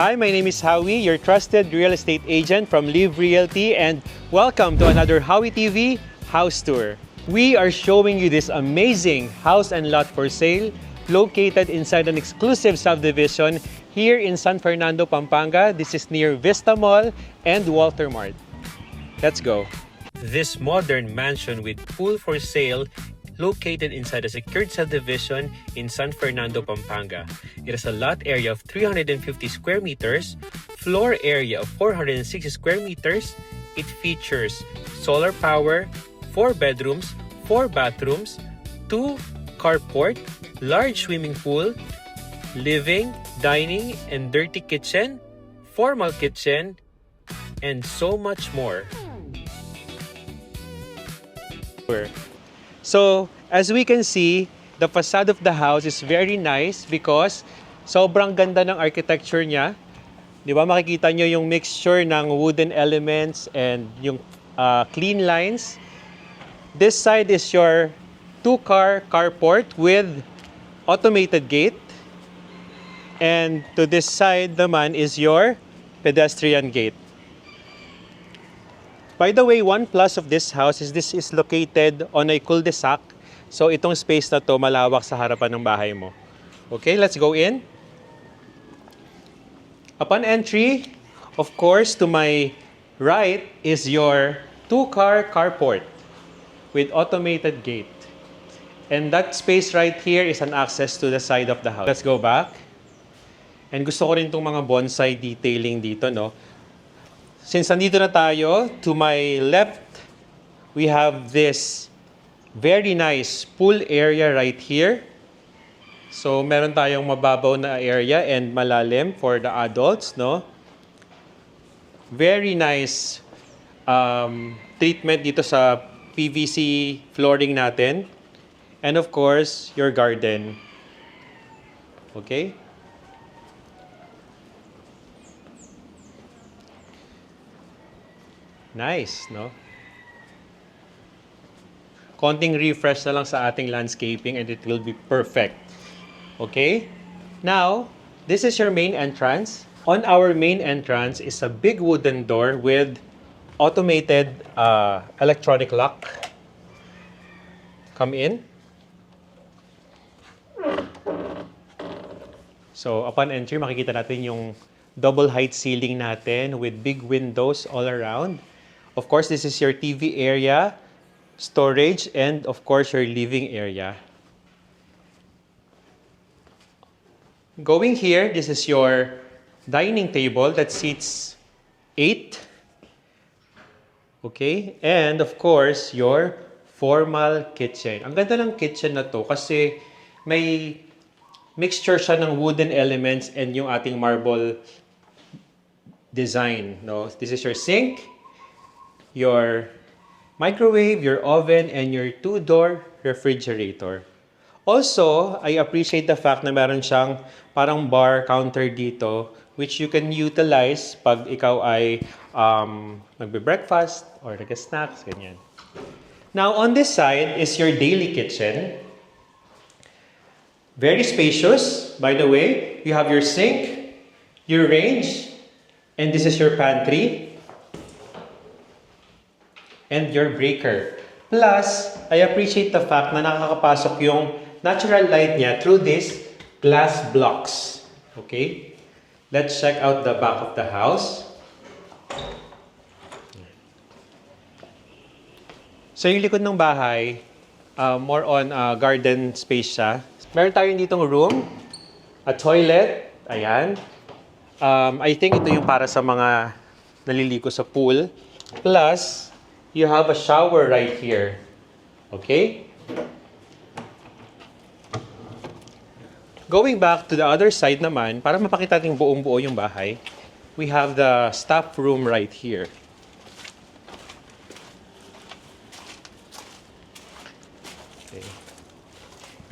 Hi, my name is Howie, your trusted real estate agent from Live Realty, and welcome to another Howie TV house tour. We are showing you this amazing house and lot for sale located inside an exclusive subdivision here in San Fernando, Pampanga. This is near Vista Mall and Walter Mart. Let's go. This modern mansion with pool for sale located inside a secured subdivision in San Fernando, Pampanga. It has a lot area of 350 square meters, floor area of 460 square meters. It features solar power, 4 bedrooms, 4 bathrooms, 2 carport, large swimming pool, living, dining, and dirty kitchen, formal kitchen, and so much more. So, as we can see, the facade of the house is very nice because sobrang ganda ng architecture niya. Di ba, makikita nyo yung mixture ng wooden elements and yung clean lines. This side is your 2-car carport with automated gate. And to this side naman is your pedestrian gate. By the way, one plus of this house is this is located on a cul-de-sac. So itong space na to malawak sa harapan ng bahay mo. Okay, let's go in. Upon entry, of course, to my right is your 2-car carport with automated gate. And that space right here is an access to the side of the house. Let's go back. And gusto ko rin itong mga bonsai detailing dito, no? Since nandito na tayo, to my left, we have this very nice pool area right here. So, meron tayong mababaw na area and malalim for the adults, no? Very nice treatment dito sa PVC flooring natin. And of course, your garden. Okay? Nice, no? Konting refresh na lang sa ating landscaping and it will be perfect. Okay? Now, this is your main entrance. On our main entrance is a big wooden door with automated electronic lock. Come in. So, upon entry, makikita natin yung double height ceiling natin with big windows all around. Of course, this is your TV area, storage, and of course, your living area. Going here, this is your dining table that seats 8. Okay? And of course, your formal kitchen. Ang ganda ng kitchen na to kasi may mixture siya ng wooden elements and yung ating marble design. No? This is your sink, your microwave, your oven, and your 2-door refrigerator. Also, I appreciate the fact na meron siyang parang bar counter dito which you can utilize pag ikaw ay magbe-breakfast or nag-snacks, ganyan. Now, on this side is your daily kitchen. Very spacious, by the way. You have your sink, your range, and this is your pantry. And your breaker. Plus, I appreciate the fact na nakakapasok yung natural light niya through these glass blocks. Okay? Let's check out the back of the house. So yung likod ng bahay, more on garden space siya. Meron tayong ditong room, a toilet, ayan. I think ito yung para sa mga naliligo sa pool. Plus, you have a shower right here. Okay? Going back to the other side naman, para mapakita natin buong-buo yung bahay, we have the staff room right here. Okay.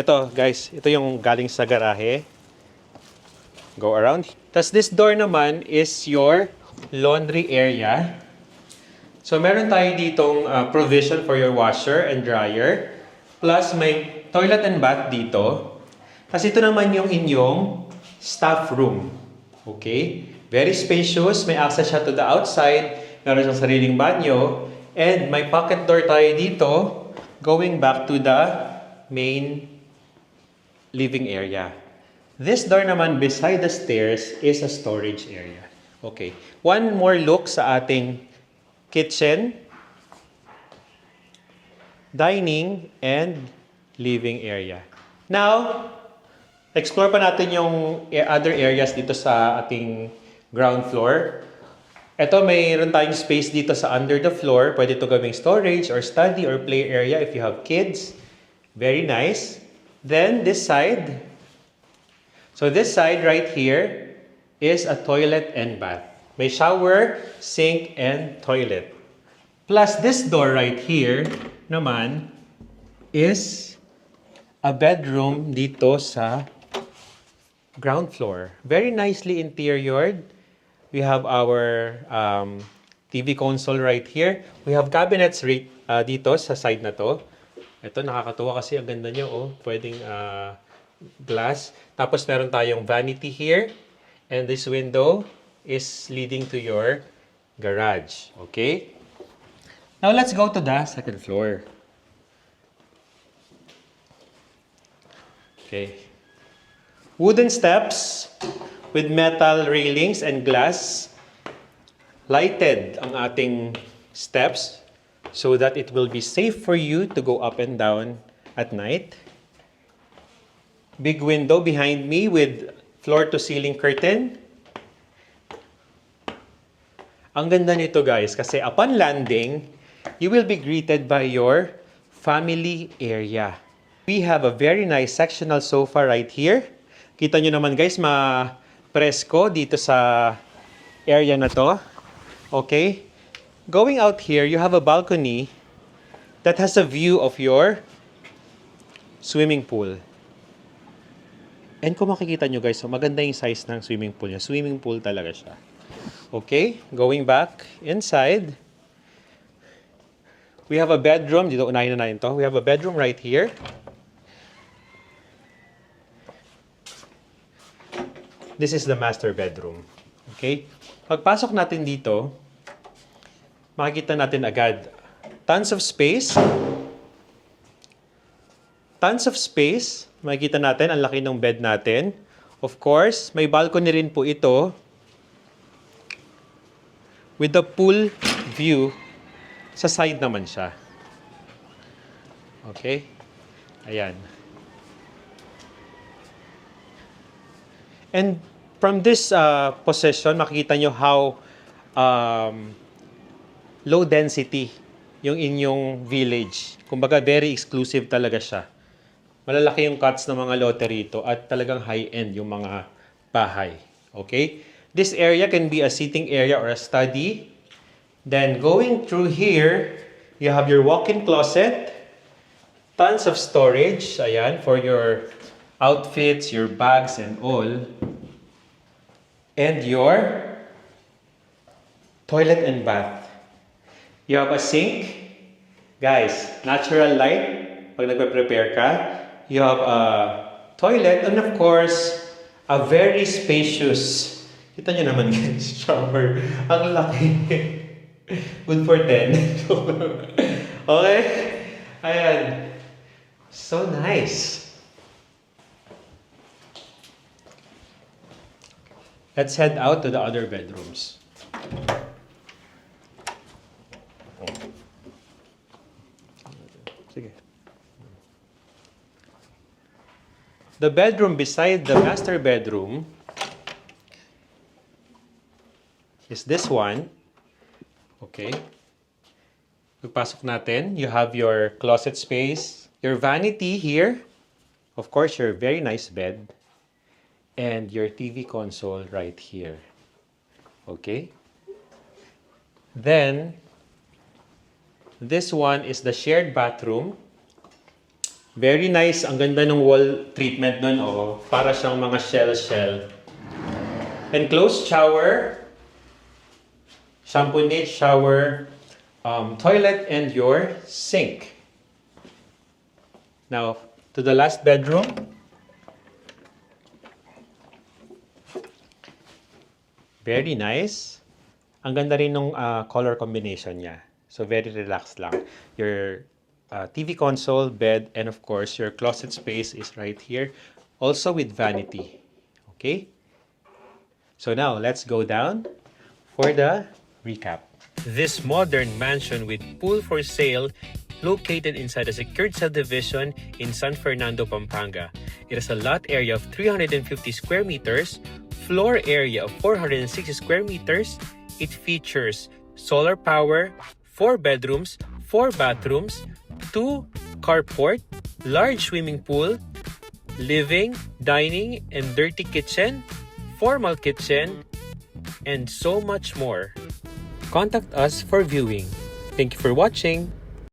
Ito, guys, ito yung galing sa garahe. Go around. Tapos this door naman is your laundry area. So, meron tayo ditong provision for your washer and dryer. Plus, may toilet and bath dito. Kasi ito naman yung inyong staff room. Okay? Very spacious. May access siya to the outside. Meron siyang sariling banyo. And may pocket door tayo dito going back to the main living area. This door naman beside the stairs is a storage area. Okay. One more look sa ating kitchen, dining, and living area. Now, explore pa natin yung other areas dito sa ating ground floor. Ito, mayroon tayong space dito sa under the floor. Pwede ito gawing storage or study or play area if you have kids. Very nice. Then, this side. So, this side right here is a toilet and bath. May shower, sink, and toilet. Plus, this door right here naman is a bedroom dito sa ground floor. Very nicely interiored. We have our TV console right here. We have cabinets dito sa side na to. Ito, nakakatuwa kasi ang ganda niya. Oh. Pwedeng glass. Tapos meron tayong vanity here. And this window is leading to your garage. Okay? Now, let's go to the second floor. Okay. Wooden steps with metal railings and glass. Lighted ang ating steps so that it will be safe for you to go up and down at night. Big window behind me with floor-to-ceiling curtain. Ang ganda nito guys kasi upon landing, you will be greeted by your family area. We have a very nice sectional sofa right here. Kita nyo naman guys, ma-presko dito sa area na to. Okay? Going out here, you have a balcony that has a view of your swimming pool. And kung makikita nyo guys, so maganda yung size ng swimming pool niya. Swimming pool talaga siya. Okay? Going back inside. We have a bedroom. Dito, unahin na natin to. We have a bedroom right here. This is the master bedroom. Okay? Pagpasok natin dito, makikita natin agad. Tons of space. Tons of space. Makikita natin, ang laki ng bed natin. Of course, may balcony rin po ito. With the pool view, sa side naman siya. Okay? Ayan. And from this position, makikita nyo how low density yung inyong village. Kumbaga, very exclusive talaga siya. Malalaki yung cuts ng mga lote rito at talagang high-end yung mga bahay. Okay? This area can be a sitting area or a study. Then going through here, you have your walk-in closet. Tons of storage, ayan, for your outfits, your bags and all. And your toilet and bath. You have a sink. Guys, natural light pag nagpe-prepare ka. You have a toilet and of course, a very spacious, kita nyo naman guys, shower. Ang laki. Good for 10. Okay? Ayan. So nice. Let's head out to the other bedrooms. Sige. The bedroom beside the master bedroom is this one. Okay. Pagpasok natin, you have your closet space, your vanity here, of course, your very nice bed, and your TV console right here. Okay. Then, this one is the shared bathroom. Very nice. Ang ganda ng wall treatment nun. Oh, para siyang mga shell. Enclosed shower. Shampoo niche, shower, toilet, and your sink. Now, to the last bedroom. Very nice. Ang ganda rin nung color combination niya. So very relaxed lang. Your TV console, bed, and of course your closet space is right here. Also with vanity. Okay? So now let's go down for the recap. This modern mansion with pool for sale located inside a secured subdivision in San Fernando, Pampanga. It has a lot area of 350 square meters, floor area of 460 square meters. It features solar power, 4 bedrooms, 4 bathrooms, 2 carport, large swimming pool, living, dining, and dirty kitchen, formal kitchen, and so much more. Contact us for viewing. Thank you for watching.